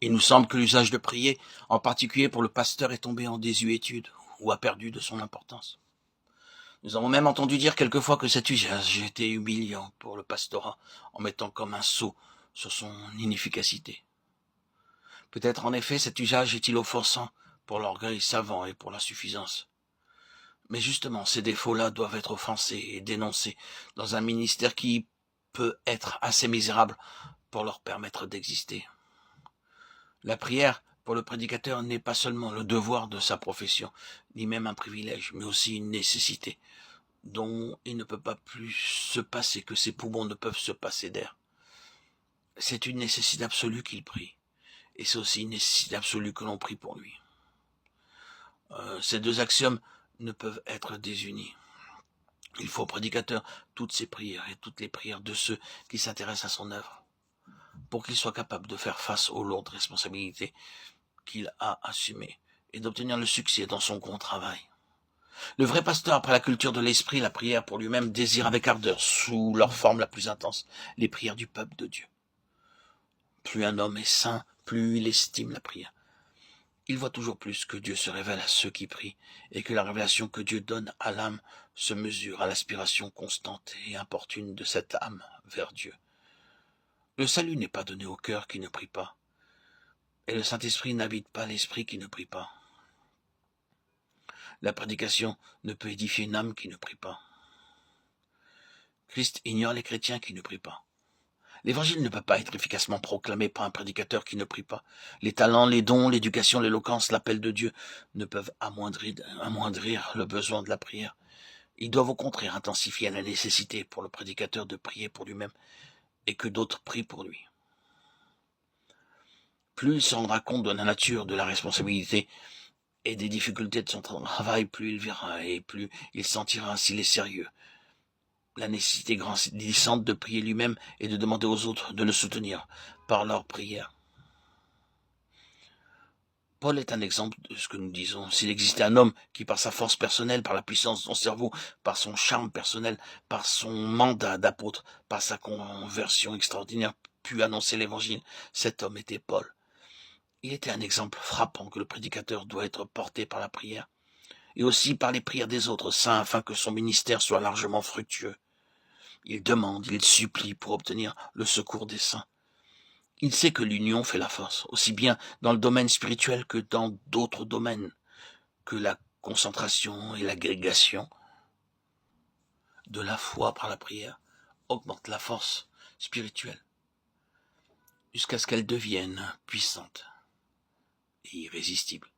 Il nous semble que l'usage de prier, en particulier pour le pasteur, est tombé en désuétude ou a perdu de son importance. Nous avons même entendu dire quelquefois que cet usage était humiliant pour le pastorat, en mettant comme un sceau sur son inefficacité. Peut-être en effet cet usage est-il offensant pour l'orgueil savant et pour l'insuffisance. Mais justement, ces défauts-là doivent être offensés et dénoncés dans un ministère qui peut être assez misérable pour leur permettre d'exister. La prière pour le prédicateur n'est pas seulement le devoir de sa profession, ni même un privilège, mais aussi une nécessité, dont il ne peut pas plus se passer que ses poumons ne peuvent se passer d'air. C'est une nécessité absolue qu'il prie, et c'est aussi une nécessité absolue que l'on prie pour lui. Ces deux axiomes ne peuvent être désunis. Il faut au prédicateur toutes ses prières et toutes les prières de ceux qui s'intéressent à son œuvre, pour qu'il soit capable de faire face aux lourdes responsabilités qu'il a assumées et d'obtenir le succès dans son grand travail. Le vrai pasteur, après la culture de l'esprit, la prière pour lui-même, désire avec ardeur, sous leur forme la plus intense, les prières du peuple de Dieu. Plus un homme est saint, plus il estime la prière. Il voit toujours plus que Dieu se révèle à ceux qui prient, et que la révélation que Dieu donne à l'âme se mesure à l'aspiration constante et importune de cette âme vers Dieu. Le salut n'est pas donné au cœur qui ne prie pas, et le Saint-Esprit n'habite pas l'esprit qui ne prie pas. La prédication ne peut édifier une âme qui ne prie pas. Christ ignore les chrétiens qui ne prient pas. L'évangile ne peut pas être efficacement proclamé par un prédicateur qui ne prie pas. Les talents, les dons, l'éducation, l'éloquence, l'appel de Dieu ne peuvent amoindrir le besoin de la prière. Ils doivent au contraire intensifier la nécessité pour le prédicateur de prier pour lui-même et que d'autres prient pour lui. Plus il se rendra compte de la nature de la responsabilité et des difficultés de son travail, plus il verra et plus il sentira s'il est sérieux. La nécessité grandissante de prier lui-même et de demander aux autres de le soutenir par leur prière. Paul est un exemple de ce que nous disons. S'il existait un homme qui, par sa force personnelle, par la puissance de son cerveau, par son charme personnel, par son mandat d'apôtre, par sa conversion extraordinaire, put annoncer l'évangile, cet homme était Paul. Il était un exemple frappant que le prédicateur doit être porté par la prière, et aussi par les prières des autres saints, afin que son ministère soit largement fructueux. Il demande, il supplie pour obtenir le secours des saints. Il sait que l'union fait la force, aussi bien dans le domaine spirituel que dans d'autres domaines, que la concentration et l'agrégation de la foi par la prière augmentent la force spirituelle, jusqu'à ce qu'elle devienne puissante et irrésistible.